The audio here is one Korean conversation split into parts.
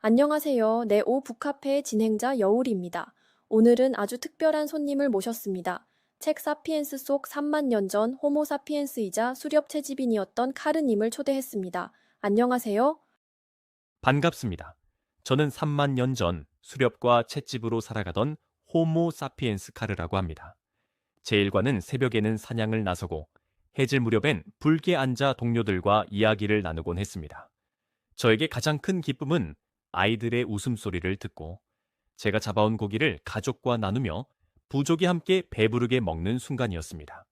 안녕하세요. 네오 북카페의 진행자 여울입니다. 오늘은 아주 특별한 손님을 모셨습니다. 책 사피엔스 속 3만 년 전 호모 사피엔스이자 수렵 채집인이었던 카르님을 초대했습니다. 안녕하세요. 반갑습니다. 저는 3만 년 전 수렵과 횟집으로 살아가던 호모 사피엔스 카르라고 합니다. 제 일과는 새벽에는 사냥을 나서고 해질 무렵엔 불게 앉아 동료들과 이야기를 나누곤 했습니다. 저에게 가장 큰 기쁨은 아이들의 웃음소리를 듣고 제가 잡아온 고기를 가족과 나누며 부족이 함께 배부르게 먹는 순간이었습니다.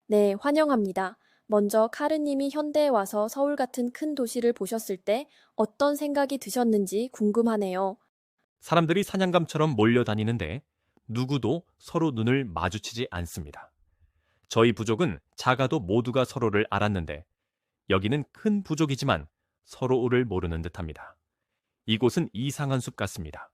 네, 환영합니다. 먼저 카르님이 현대에 와서 서울 같은 큰 도시를 보셨을 때 어떤 생각이 드셨는지 궁금하네요. 사람들이 사냥감처럼 몰려다니는데 누구도 서로 눈을 마주치지 않습니다. 저희 부족은 작아도 모두가 서로를 알았는데 여기는 큰 부족이지만 서로를 모르는 듯합니다. 이곳은 이상한 숲 같습니다.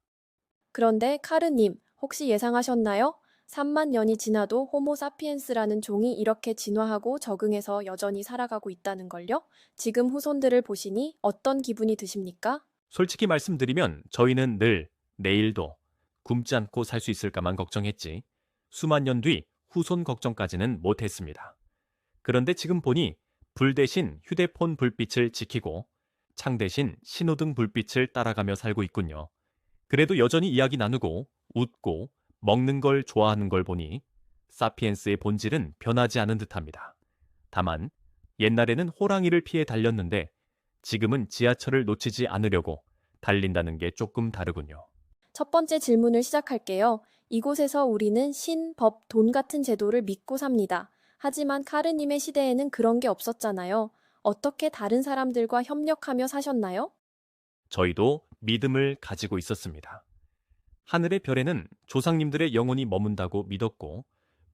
그런데 카르님, 혹시 예상하셨나요? 3만 년이 지나도 호모 사피엔스라는 종이 이렇게 진화하고 적응해서 여전히 살아가고 있다는 걸요? 지금 후손들을 보시니 어떤 기분이 드십니까? 솔직히 말씀드리면 저희는 늘 내일도 굶지 않고 살 수 있을까만 걱정했지 수만 년 뒤 후손 걱정까지는 못했습니다. 그런데 지금 보니 불 대신 휴대폰 불빛을 지키고 창 대신 신호등 불빛을 따라가며 살고 있군요. 그래도 여전히 이야기 나누고 웃고 먹는 걸 좋아하는 걸 보니 사피엔스의 본질은 변하지 않은 듯합니다. 다만 옛날에는 호랑이를 피해 달렸는데 지금은 지하철을 놓치지 않으려고 달린다는 게 조금 다르군요. 첫 번째 질문을 시작할게요. 이곳에서 우리는 신, 법, 돈 같은 제도를 믿고 삽니다. 하지만 카르님의 시대에는 그런 게 없었잖아요. 어떻게 다른 사람들과 협력하며 사셨나요? 저희도 믿음을 가지고 있었습니다. 하늘의 별에는 조상님들의 영혼이 머문다고 믿었고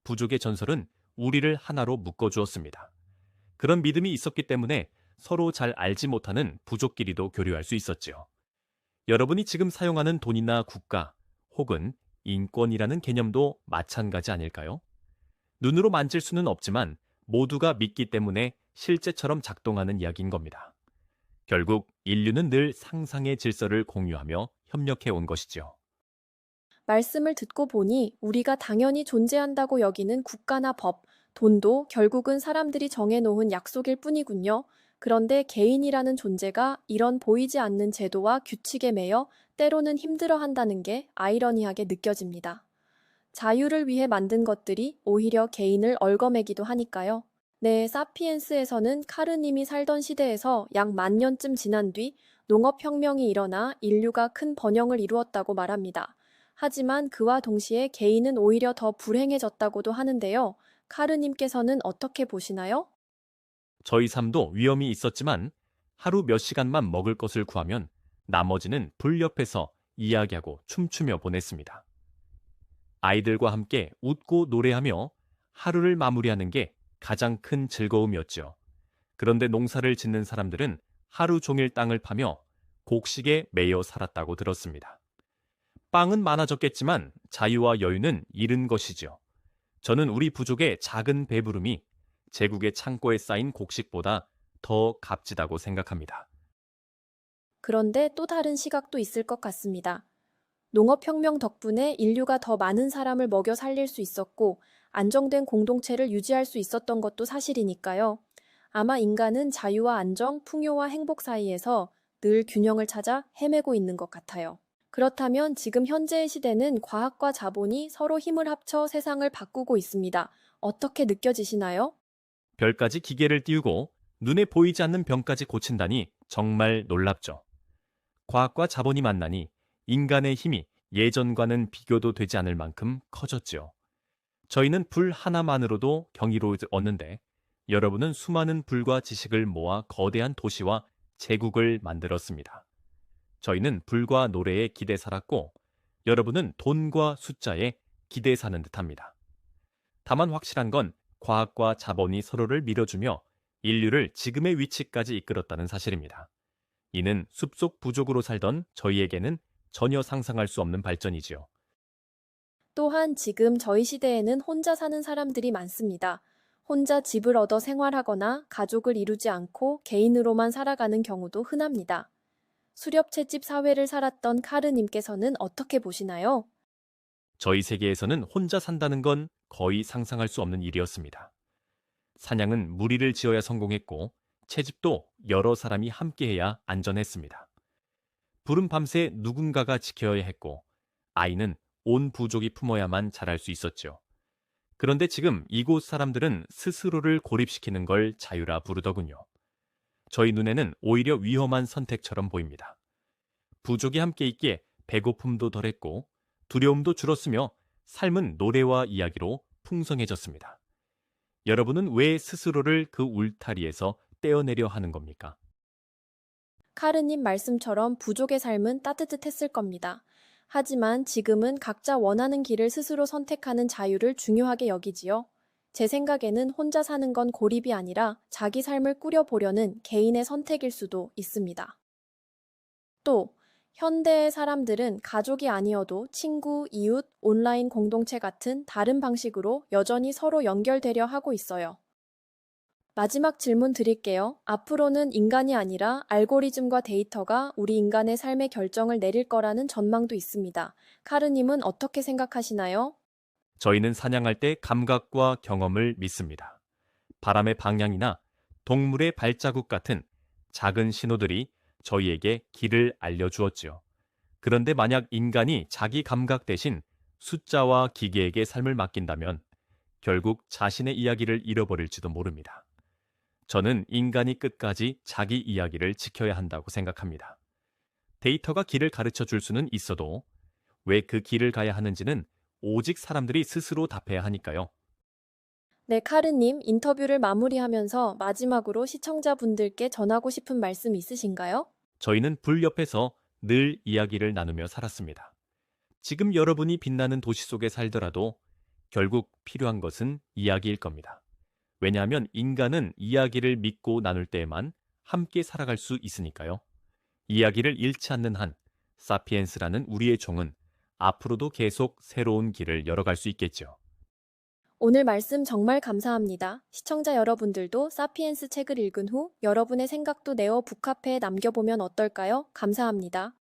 부족의 전설은 우리를 하나로 묶어주었습니다. 그런 믿음이 있었기 때문에 서로 잘 알지 못하는 부족끼리도 교류할 수 있었지요. 여러분이 지금 사용하는 돈이나 국가 혹은 인권이라는 개념도 마찬가지 아닐까요? 눈으로 만질 수는 없지만 모두가 믿기 때문에 실제처럼 작동하는 이야기인 겁니다. 결국 인류는 늘 상상의 질서를 공유하며 협력해 온 것이죠. 말씀을 듣고 보니 우리가 당연히 존재한다고 여기는 국가나 법, 돈도 결국은 사람들이 정해놓은 약속일 뿐이군요. 그런데 개인이라는 존재가 이런 보이지 않는 제도와 규칙에 매여 때로는 힘들어한다는 게 아이러니하게 느껴집니다. 자유를 위해 만든 것들이 오히려 개인을 얽어매기도 하니까요. 네, 사피엔스에서는 카르님이 살던 시대에서 약 10,000년쯤 지난 뒤 농업혁명이 일어나 인류가 큰 번영을 이루었다고 말합니다. 하지만 그와 동시에 개인은 오히려 더 불행해졌다고도 하는데요. 카르님께서는 어떻게 보시나요? 저희 삶도 위험이 있었지만 하루 몇 시간만 먹을 것을 구하면 나머지는 불 옆에서 이야기하고 춤추며 보냈습니다. 아이들과 함께 웃고 노래하며 하루를 마무리하는 게 가장 큰 즐거움이었죠. 그런데 농사를 짓는 사람들은 하루 종일 땅을 파며 곡식에 매여 살았다고 들었습니다. 빵은 많아졌겠지만 자유와 여유는 잃은 것이죠. 저는 우리 부족의 작은 배부름이 제국의 창고에 쌓인 곡식보다 더 값지다고 생각합니다. 그런데 또 다른 시각도 있을 것 같습니다. 농업혁명 덕분에 인류가 더 많은 사람을 먹여 살릴 수 있었고 안정된 공동체를 유지할 수 있었던 것도 사실이니까요. 아마 인간은 자유와 안정, 풍요와 행복 사이에서 늘 균형을 찾아 헤매고 있는 것 같아요. 그렇다면 지금 현재의 시대는 과학과 자본이 서로 힘을 합쳐 세상을 바꾸고 있습니다. 어떻게 느껴지시나요? 별까지 기계를 띄우고 눈에 보이지 않는 병까지 고친다니 정말 놀랍죠. 과학과 자본이 만나니 인간의 힘이 예전과는 비교도 되지 않을 만큼 커졌죠. 저희는 불 하나만으로도 경이로웠는데 여러분은 수많은 불과 지식을 모아 거대한 도시와 제국을 만들었습니다. 저희는 불과 노래에 기대 살았고 여러분은 돈과 숫자에 기대 사는 듯합니다. 다만 확실한 건 과학과 자본이 서로를 밀어주며 인류를 지금의 위치까지 이끌었다는 사실입니다. 이는 숲속 부족으로 살던 저희에게는 전혀 상상할 수 없는 발전이지요. 또한 지금 저희 시대에는 혼자 사는 사람들이 많습니다. 혼자 집을 얻어 생활하거나 가족을 이루지 않고 개인으로만 살아가는 경우도 흔합니다. 수렵채집 사회를 살았던 카르님께서는 어떻게 보시나요? 저희 세계에서는 혼자 산다는 건 거의 상상할 수 없는 일이었습니다. 사냥은 무리를 지어야 성공했고 채집도 여러 사람이 함께해야 안전했습니다. 불은 밤새 누군가가 지켜야 했고 아이는 온 부족이 품어야만 자랄 수 있었죠. 그런데 지금 이곳 사람들은 스스로를 고립시키는 걸 자유라 부르더군요. 저희 눈에는 오히려 위험한 선택처럼 보입니다. 부족이 함께 있기에 배고픔도 덜했고 두려움도 줄었으며 삶은 노래와 이야기로 풍성해졌습니다. 여러분은 왜 스스로를 그 울타리에서 떼어내려 하는 겁니까? 카르님 말씀처럼 부족의 삶은 따뜻했을 겁니다. 하지만 지금은 각자 원하는 길을 스스로 선택하는 자유를 중요하게 여기지요. 제 생각에는 혼자 사는 건 고립이 아니라 자기 삶을 꾸려보려는 개인의 선택일 수도 있습니다. 또, 현대의 사람들은 가족이 아니어도 친구, 이웃, 온라인 공동체 같은 다른 방식으로 여전히 서로 연결되려 하고 있어요. 마지막 질문 드릴게요. 앞으로는 인간이 아니라 알고리즘과 데이터가 우리 인간의 삶의 결정을 내릴 거라는 전망도 있습니다. 카르님은 어떻게 생각하시나요? 저희는 사냥할 때 감각과 경험을 믿습니다. 바람의 방향이나 동물의 발자국 같은 작은 신호들이 저희에게 길을 알려주었지요. 그런데 만약 인간이 자기 감각 대신 숫자와 기계에게 삶을 맡긴다면 결국 자신의 이야기를 잃어버릴지도 모릅니다. 저는 인간이 끝까지 자기 이야기를 지켜야 한다고 생각합니다. 데이터가 길을 가르쳐 줄 수는 있어도 왜 그 길을 가야 하는지는 오직 사람들이 스스로 답해야 하니까요. 네, 카르님, 인터뷰를 마무리하면서 마지막으로 시청자분들께 전하고 싶은 말씀 있으신가요? 저희는 불 옆에서 늘 이야기를 나누며 살았습니다. 지금 여러분이 빛나는 도시 속에 살더라도 결국 필요한 것은 이야기일 겁니다. 왜냐하면 인간은 이야기를 믿고 나눌 때에만 함께 살아갈 수 있으니까요. 이야기를 잃지 않는 한 사피엔스라는 우리의 종은 앞으로도 계속 새로운 길을 열어갈 수 있겠죠. 오늘 말씀 정말 감사합니다. 시청자 여러분들도 사피엔스 책을 읽은 후 여러분의 생각도 내어 북카페에 남겨보면 어떨까요? 감사합니다.